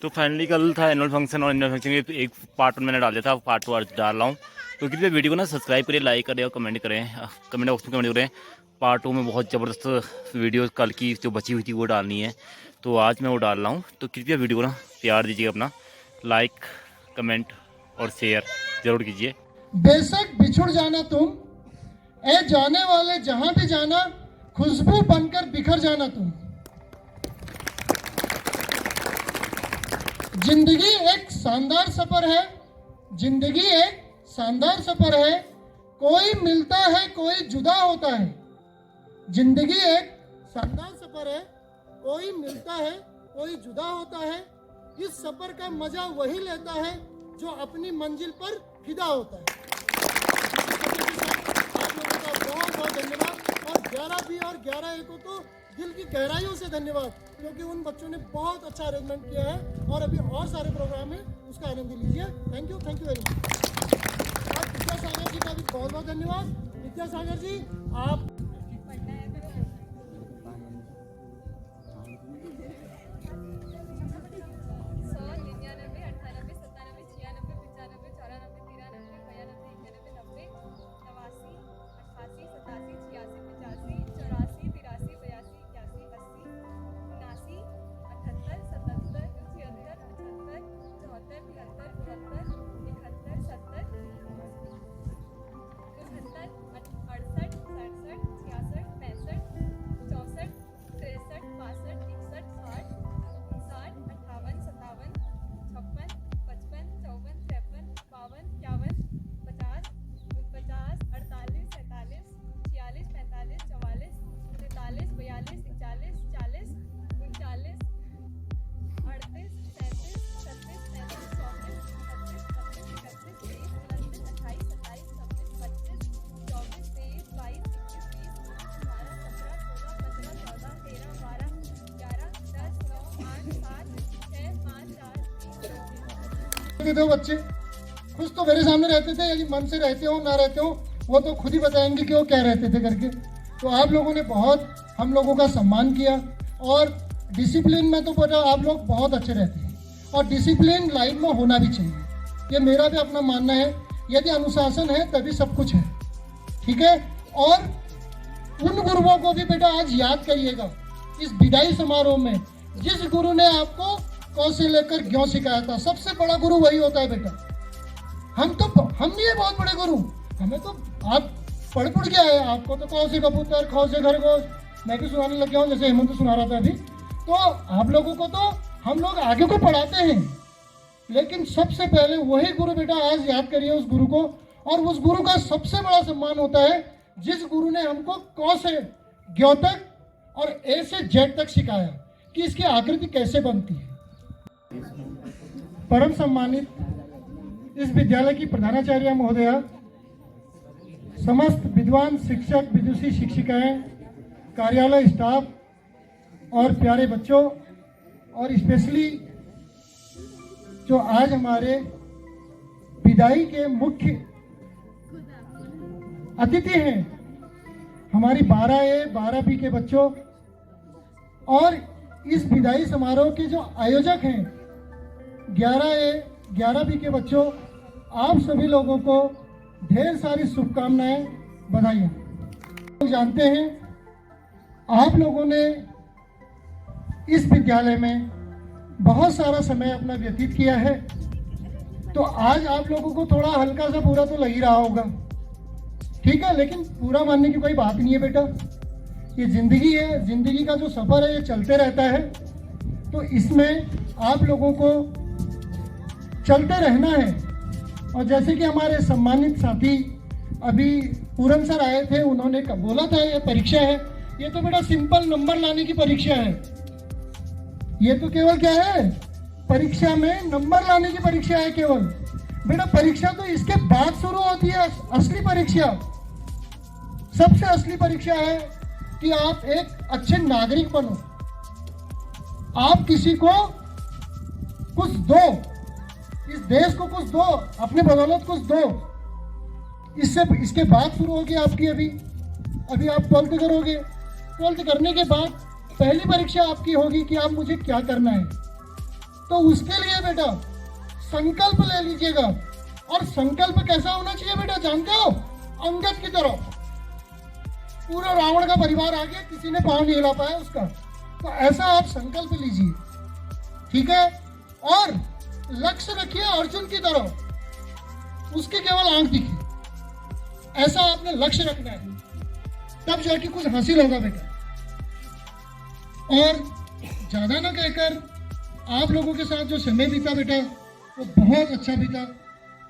तो फाइनली कल था एनुअल फंक्शन और एनुअल फंक्शन के एक पार्ट वन मैंने डाल दिया था, पार्ट टू आज डाल रहा हूँ। तो कृपया वीडियो को ना सब्सक्राइब करिए, लाइक करें और कमेंट करें, कमेंट बॉक्स में कमेंट करें। पार्ट टू में बहुत ज़बरदस्त वीडियो कल की जो बची हुई थी वो डालनी है, तो आज मैं वो डाल रहा हूँ। तो कृपया वीडियो को ना प्यार दीजिए, अपना लाइक कमेंट और शेयर ज़रूर कीजिए। बेशक बिछुड़ जाना तुम, ए जाने वाले जहां भी जाना, खुशबू बनकर बिखर जाना तुम। जिंदगी एक शानदार सफर है, जिंदगी एक शानदार सफर है। कोई मिलता है कोई जुदा होता है। जिंदगी एक शानदार सफर है, कोई मिलता है कोई जुदा होता है। इस सफर का मजा वही लेता है जो अपनी मंजिल पर फिदा होता है। आप लोगों का बहुत बहुत धन्यवाद, और 11B और 11A को तो दिल की गहराइयों से धन्यवाद, क्योंकि उन बच्चों ने बहुत अच्छा अरेंजमेंट किया है और अभी और सारे प्रोग्राम है, उसका आनंद लीजिए। Thank you very much. और विद्यासागर जी का भी बहुत बहुत धन्यवाद। विद्यासागर जी आप दो बच्चे खुश तो मेरे सामने रहते थे, यदि मन से रहते हो ना रहते हो वो तो खुद ही बताएंगे कि वो क्या रहते थे करके। तो आप लोगों ने बहुत हम लोगों का सम्मान किया, और डिसिप्लिन में तो पता आप लोग बहुत अच्छे रहते हैं, और डिसिप्लिन लाइफ में होना भी चाहिए, ये मेरा भी अपना मानना है। यदि अनुशासन है तभी सब कुछ है, ठीक है। और उन गुरुओं को भी बेटा आज याद करिएगा इस विदाई समारोह में, जिस गुरु ने आपको कौ से लेकर ज्ञों सिखाया था। सबसे बड़ा गुरु वही होता है बेटा। हम नहीं है बहुत बड़े गुरु, हमें तो आप पढ़ के आए, आपको तो कौ से कबूतर खौ से खरगोश मैं भी सुनाने लग गया हूँ, जैसे हेमंत सुना रहा था अभी। तो आप लोगों को तो हम लोग आगे को पढ़ाते हैं, लेकिन सबसे पहले वही गुरु बेटा आज याद करिए उस गुरु को। और उस गुरु का सबसे बड़ा सम्मान होता है जिस गुरु ने हमको कौ से ज्ञों तक और ए से जेड तक सिखाया कि इसकी आकृति कैसे बनती है। परम सम्मानित इस विद्यालय की प्रधानाचार्य महोदया, समस्त विद्वान शिक्षक विदुषी शिक्षिकाएं, कार्यालय स्टाफ और प्यारे बच्चों, और स्पेशली जो आज हमारे विदाई के मुख्य अतिथि हैं, हमारी 12A 12B के बच्चों, और इस विदाई समारोह के जो आयोजक हैं 11A 11B के बच्चों, आप सभी लोगों को ढेर सारी शुभकामनाएं, बधाइयाँ। जानते हैं आप लोगों ने इस विद्यालय में बहुत सारा समय अपना व्यतीत किया है, तो आज आप लोगों को थोड़ा हल्का सा बुरा तो लग ही रहा होगा, ठीक है। लेकिन पूरा मानने की कोई बात नहीं है बेटा, ये जिंदगी है, जिंदगी का जो सफर है ये चलते रहता है। तो इसमें आप लोगों को चलते रहना है। और जैसे कि हमारे सम्मानित साथी अभी पूरन सर आए थे, उन्होंने बोला था ये परीक्षा है, ये तो बेटा सिंपल नंबर लाने की परीक्षा है। ये तो केवल क्या है, परीक्षा में नंबर लाने की परीक्षा है केवल। बेटा परीक्षा तो इसके बाद शुरू होती है, असली परीक्षा, सबसे असली परीक्षा है कि आप एक अच्छे नागरिक बनो, आप किसी को कुछ दो, इस देश को कुछ दो, अपने बदौलत कुछ दो। इसके बाद शुरू होगी आपकी अभी आप 12th करोगे। 12th करने के बाद पहली परीक्षा आपकी होगी कि आप मुझे क्या करना है। तो उसके लिए बेटा संकल्प ले लीजिएगा। और संकल्प कैसा होना चाहिए बेटा जानते हो? अंगद की तरह पूरा रावण का परिवार आ गया, किसी ने पांव नहीं हिला पाया उसका। तो ऐसा आप संकल्प लीजिए, ठीक है। और लक्ष्य रखिए अर्जुन की तरह, उसकी केवल आंख दिखी, ऐसा आपने लक्ष्य रखना है, तब जाके कुछ हासिल होगा बेटा। और ज्यादा ना कहकर आप लोगों के साथ जो समय बीता बेटा वो बहुत अच्छा बीता।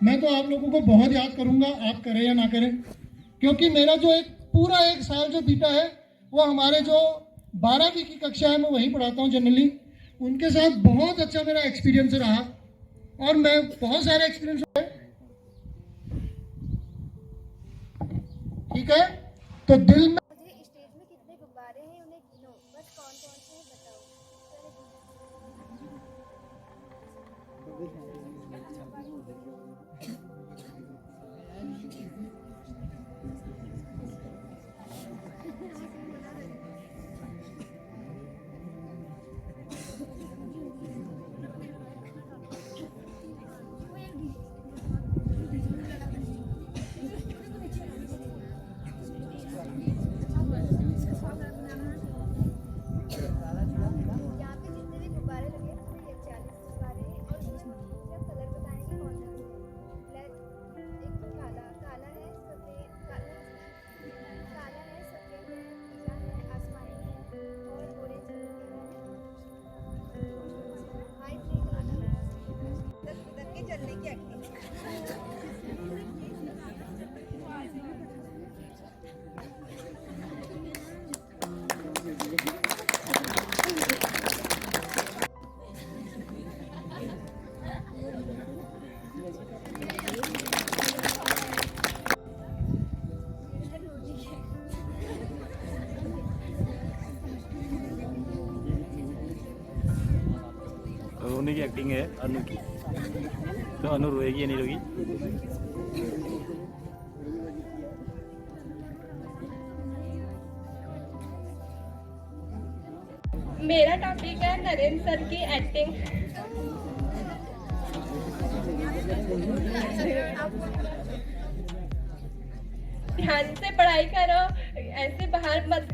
मैं तो आप लोगों को बहुत याद करूंगा, आप करें या ना करें, क्योंकि मेरा जो पूरा एक साल जो बीता है वो हमारे जो 12वीं की कक्षा है, मैं वहीं पढ़ाता हूँ जनरली, उनके साथ बहुत अच्छा मेरा एक्सपीरियंस रहा। और मैं बहुत सारे एक्सपीरियंस है, ठीक है। तो दिल में स्टेज में कितने गुब्बारे हैं उन्हें गिनो, बस कौन कौन से हैं बताओ। यहाँ पे जितने भी गुब्बारे लगे हैं उसमें 40 गुब्बारे हैं और उसमें आप कलर बताएंगे कौन सा है। ब्लैक, एक तो काला काला है, सफेद काला है, सफेद है, पीला है, आसमानी है और ऑरेंज है। वाइट नहीं, काला उधर के चलने की एक्टिंग। रोने की एक्टिंग है अनु की, तो अनु रोएगी या नहीं रोएगी? मेरा टॉपिक है नरेंद्र सर की एक्टिंग। ध्यान से पढ़ाई करो, ऐसे बाहर मत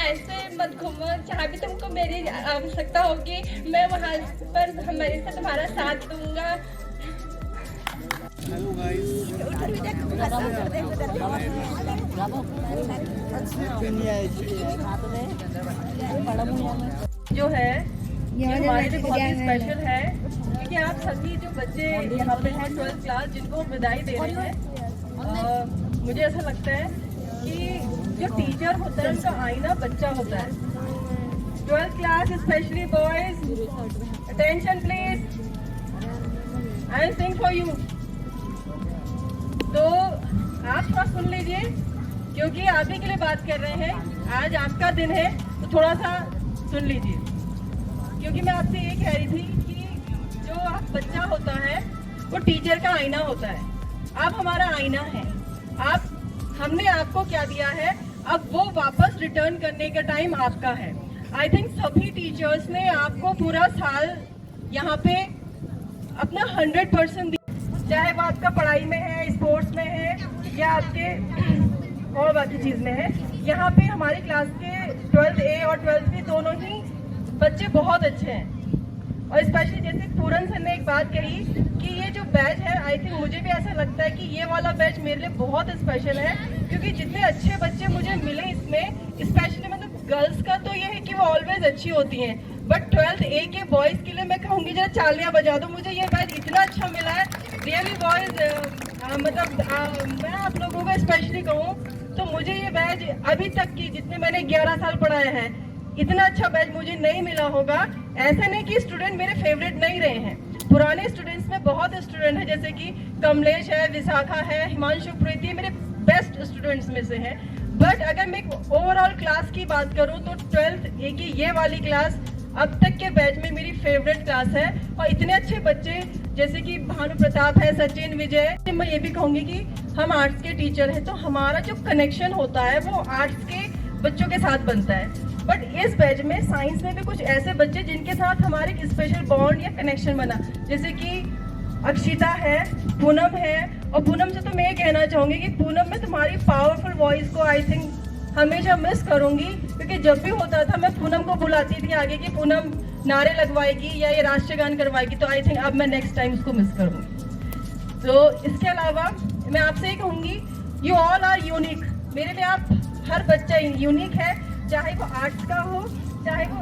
ऐसे मत घूमो। जहाँ भी तुमको मेरी आवश्यकता होगी मैं वहाँ पर हमेशा तुम्हारा साथ दूंगा। जो है ये हमारे लिए बहुत ही स्पेशल है, क्योंकि आप सभी जो बच्चे यहाँ पे हैं 12th क्लास जिनको हम विदाई दे रहे हैं, मुझे ऐसा लगता है कि जो टीचर होता है उनका आईना बच्चा होता है। 12th class specially boys, attention please, I will sing for you. तो आप थोड़ा सुन लीजिए, क्योंकि आप ही के लिए बात कर रहे हैं, आज आपका दिन है, तो थोड़ा सा सुन लीजिए। क्योंकि मैं आपसे ये कह रही थी कि जो आप बच्चा होता है वो टीचर का आईना होता है। आप हमारा आईना है, हमने आपको क्या दिया है, अब वो वापस रिटर्न करने का टाइम आपका है। आई थिंक सभी टीचर्स ने आपको पूरा साल यहाँ पे अपना 100% दिया, चाहे वो आपका पढ़ाई में है, स्पोर्ट्स में है या आपके और बाकी चीज में है। यहाँ पे हमारी क्लास के 12th A और 12th B दोनों ही बच्चे बहुत अच्छे हैं। और स्पेशली जैसे पूरन सर ने एक बात कही कि ये जो बैच है, आई थिंक मुझे भी ऐसा लगता है कि ये वाला बैच मेरे लिए बहुत स्पेशल है, क्योंकि जितने अच्छे बच्चे मुझे मिले इसमें, स्पेशली मतलब गर्ल्स का तो ये है कि वो ऑलवेज अच्छी होती हैं, बट 12th A के बॉयज के लिए मैं कहूँगी जरा चालियाँ बजा दो। मुझे ये बैच इतना अच्छा मिला है रियली बॉयज, मतलब मैं आप लोगों को स्पेशली कहूँ तो मुझे ये बैच अभी तक की जितने मैंने 11 साल पढ़ाए हैं, इतना अच्छा बैच मुझे नहीं मिला होगा। ऐसा नहीं कि स्टूडेंट मेरे फेवरेट नहीं रहे हैं, पुराने स्टूडेंट्स में बहुत स्टूडेंट हैं, जैसे कि कमलेश है, विशाखा है, हिमांशु, प्रीति मेरे बेस्ट स्टूडेंट्स में से है। बट अगर मैं ओवरऑल क्लास की बात करूं तो 12th A की ये वाली क्लास अब तक के बैच में मेरी फेवरेट क्लास है। और इतने अच्छे बच्चे जैसे कि भानु प्रताप है, सचिन, विजय। मैं ये भी कहूँगी कि हम आर्ट्स के टीचर हैं, तो हमारा जो कनेक्शन होता है वो आर्ट्स के बच्चों के साथ बनता है। बट इस बैच में साइंस में भी कुछ ऐसे बच्चे जिनके साथ हमारे एक स्पेशल बॉन्ड या कनेक्शन बना, जैसे कि अक्षिता है, पूनम है। और पूनम से तो मैं ये कहना चाहूँगी कि पूनम में तुम्हारी पावरफुल वॉइस को आई थिंक हमेशा मिस करूँगी, क्योंकि जब भी होता था मैं पूनम को बुलाती थी आगे कि पूनम नारे लगवाएगी या ये राष्ट्रीय गान करवाएगी, तो आई थिंक अब मैं नेक्स्ट टाइम उसको मिस करूँगी। तो इसके अलावा मैं आपसे ये कहूँगी, यू ऑल आर यूनिक। मेरे लिए आप हर बच्चा यूनिक है, चाहे वो आर्ट्स का हो, चाहे वो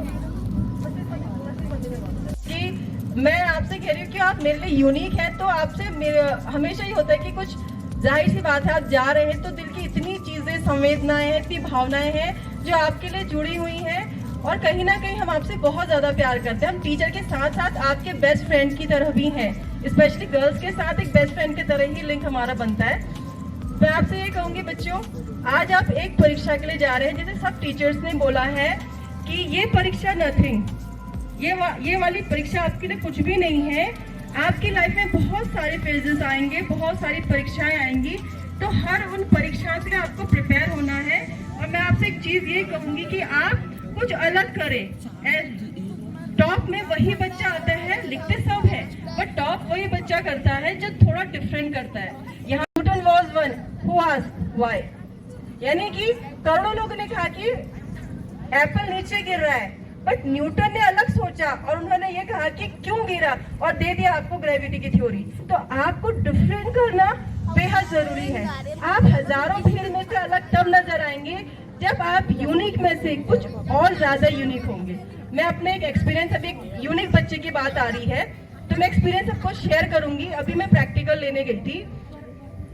कि मैं आपसे कह रही हूँ कि आप मेरे लिए यूनिक है। तो आपसे हमेशा ही होता है कि कुछ जाहिर सी बात है, आप जा रहे हैं तो दिल की इतनी चीजें, संवेदनाएं हैं, इतनी भावनाएं हैं जो आपके लिए जुड़ी हुई हैं, और कहीं ना कहीं हम आपसे बहुत ज्यादा प्यार करते हैं। हम टीचर के साथ साथ आपके बेस्ट फ्रेंड की तरह भी हैं, स्पेशली गर्ल्स के साथ एक बेस्ट फ्रेंड की तरह ही लिंक हमारा बनता है। मैं आपसे ये कहूंगी बच्चों, आज आप एक परीक्षा के लिए जा रहे हैं, जैसे सब टीचर्स ने बोला है कि ये परीक्षा नथिंग, ये वाली परीक्षा आपके लिए कुछ भी नहीं है। आपकी लाइफ में बहुत सारे फेजेस आएंगे, बहुत सारी परीक्षाएं आएंगी, तो हर उन परीक्षाओं से आपको प्रिपेयर होना है। और मैं आपसे एक चीज ये कहूंगी कि आप कुछ अलग करें। टॉप में वही बच्चा आता है, लिखते सब है, बट टॉप वही बच्चा करता है जो थोड़ा डिफरेंट करता है। यहाँ Newton was one who asked why, यानी कि करोड़ों लोगों ने कहा कि एप्पल नीचे गिर रहा है, बट न्यूटन ने अलग सोचा और उन्होंने ये कहा कि क्यों गिरा, और दे दिया आपको ग्रेविटी की थ्योरी। तो आपको डिफरेंट करना बेहद जरूरी है। आप हजारों भीड़ में से अलग तब नजर आएंगे जब आप यूनिक में से कुछ और ज्यादा यूनिक होंगे। मैं अपने एक एक्सपीरियंस, अभी एक यूनिक बच्चे की बात आ रही है तो मैं एक्सपीरियंस आपको शेयर करूंगी। अभी मैं प्रैक्टिकल लेने गई थी,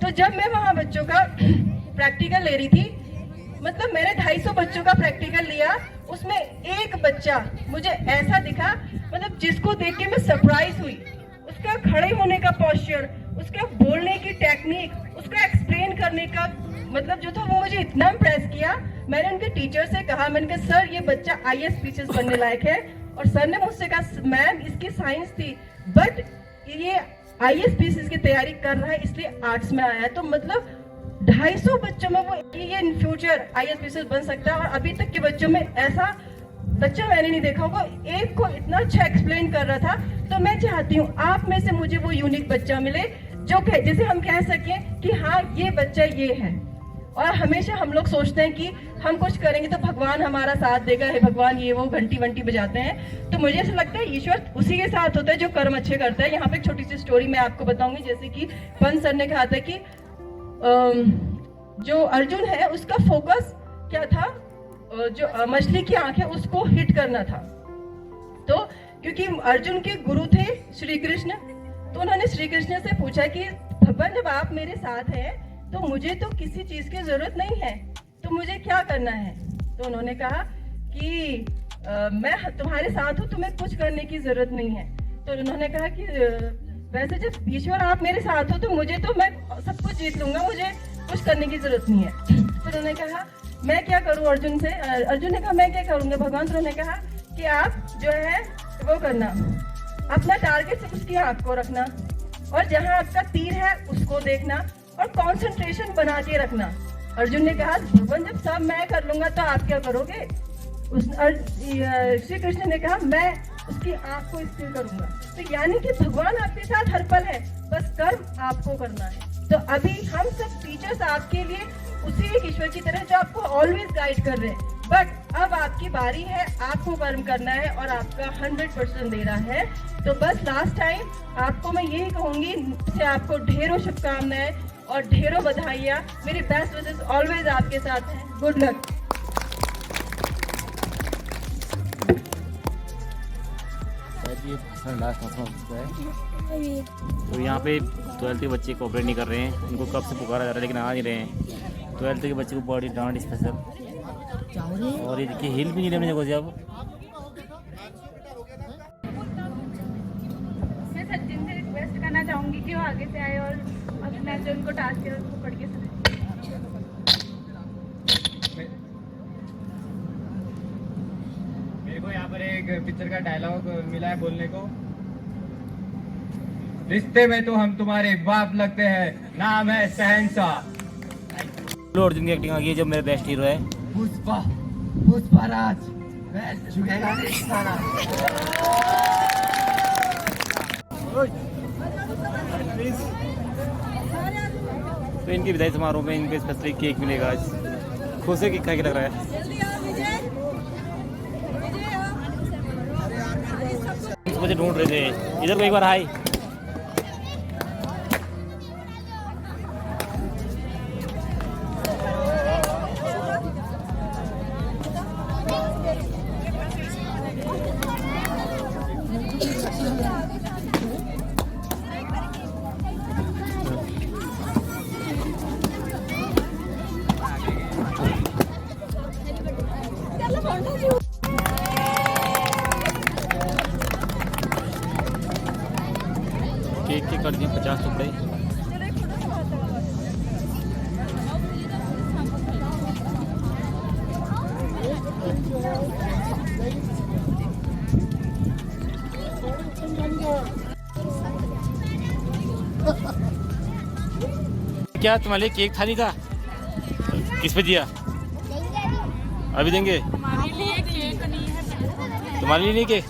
तो जब मैं वहां बच्चों का प्रैक्टिकल ले रही थी, मतलब मैंने 250 बच्चों का प्रैक्टिकल लिया, उसमें एक बच्चा मुझे ऐसा दिखा, मतलब जिसको देख के मैं सरप्राइज हुई। उसका खड़े होने का पोस्चर, उसका बोलने की टेक्निक, उसका एक्सप्लेन करने का मतलब जो था, वो मुझे इतना इम्प्रेस किया। मैंने उनके टीचर से कहा, मैंने कहा सर ये बच्चा IAS स्पीचेस बनने लायक है, और सर ने मुझसे कहा मैम इसकी साइंस थी बट ये IAS स्पीचेस की तैयारी कर रहा है इसलिए आर्ट्स में आया है। तो मतलब 250 बच्चों में वो ये इन फ्यूचर IAS स्पीचेस बन सकता है, और अभी तक के बच्चों में ऐसा बच्चा मैंने नहीं देखा होगा, एक को इतना अच्छा एक्सप्लेन कर रहा था। तो मैं चाहती हूँ आप में से मुझे वो यूनिक बच्चा मिले जो जैसे हम कह सकें कि हाँ ये बच्चा ये है। और हमेशा हम लोग सोचते हैं कि हम कुछ करेंगे तो भगवान हमारा साथ देगा, है भगवान ये वो घंटी वंटी बजाते हैं। तो मुझे ऐसा लगता है ईश्वर उसी के साथ होता है जो कर्म अच्छे करता है। यहाँ पे एक छोटी सी स्टोरी मैं आपको बताऊंगी। जैसे कि पंत सर ने कहा था कि जो अर्जुन है उसका फोकस क्या था, जो मछली की आंख है उसको हिट करना था। तो क्योंकि अर्जुन के गुरु थे श्री कृष्ण, तो उन्होंने श्री कृष्ण से पूछा कि भगवान जब आप मेरे साथ हैं तो मुझे तो किसी चीज की जरूरत नहीं है, तो मुझे क्या करना है। तो उन्होंने कहा कि मैं तुम्हारे साथ हूँ, तुम्हें कुछ करने की जरूरत नहीं है। तो उन्होंने कहा कि वैसे जब ईश्वर आप मेरे साथ हो तो मुझे तो मैं सब कुछ जीत लूंगा, मुझे कुछ करने की जरूरत नहीं है। फिर उन्होंने कहा मैं क्या करूं अर्जुन से। अर्जुन ने कहा मैं क्या करूंगा भगवान। तो उन्होंने कहा कि आप जो है वो करना, अपना टारगेट सिर्फ उसकी आंख को रखना, और जहां आपका तीर है उसको देखना, और कंसंट्रेशन बना के रखना। अर्जुन ने कहा भगवान जब सब मैं कर लूंगा तो आप क्या करोगे। श्री कृष्ण ने कहा मैं उसकी आंख को स्थिर करूंगा। तो यानी कि भगवान आपके साथ हर पल है, बस कर्म आपको करना है। तो अभी हम सब टीचर्स आपके लिए उसी एक ईश्वर की तरह जो आपको ऑलवेज गाइड कर रहे हैं, बट अब आपकी बारी है, आपको कर्म करना है और आपका 100% देना है। तो बस लास्ट टाइम आपको मैं यही कहूंगी कि आपको ढेरों शुभकामनाएं और ढेरों बधाइयाँ। मेरी बेस्ट विशेस ऑलवेज आपके साथ हैं। Good luck. तो यहाँ पे 12th के बच्चे कोऑपरेट नहीं कर रहे हैं, उनको कब से पुकारा जा रहा है लेकिन आ नहीं रहे हैं। 12th के बच्चे को बड़ी डांट स्पेशल, और ये देखिए हिल भी नहीं रहे मुझे अब। मैं सचिन से रिक्वेस्ट करना चाहूंगी कि वो आगे से आए और अभी मैं जो उनको टास्क है उसको पढ़ के सुनाए। मेरे को यहाँ पर एक पिक्चर का डायलॉग मिला है बोलने को, रिश्ते में तो हम तुम्हारे बाप लगते हैं, नाम है शहंशाह। अर्जुन की एक्टिंग आ गई है जो मेरा बेस्ट हीरो है। पुष्पा, पुष्पराज। झुकेगा नहीं सारा। तो इनकी विदाई समारोह में इनको स्पेशली केक मिलेगा आज। खुश है केक खा के लग रहा है। मुझे ढूंढ रहे थे, इधर को एक बार हाय। केक के कर दिए 50 टुकड़े। क्या तुम्हारे लिए केक थाली था? किस पे दिया? अभी देंगे। हमारे लिए केक नहीं है। तुम्हारे लिए नहीं केक?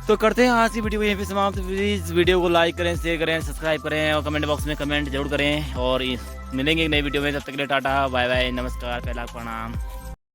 तो करते हैं आज की वीडियो को यहीं पे समाप्त। प्लीज़ वीडियो को लाइक करें, शेयर करें, सब्सक्राइब करें और कमेंट बॉक्स में कमेंट जरूर करें। और मिलेंगे एक नई वीडियो में, तब तक के लिए टाटा बाय बाय, नमस्कार, पहला प्रणाम।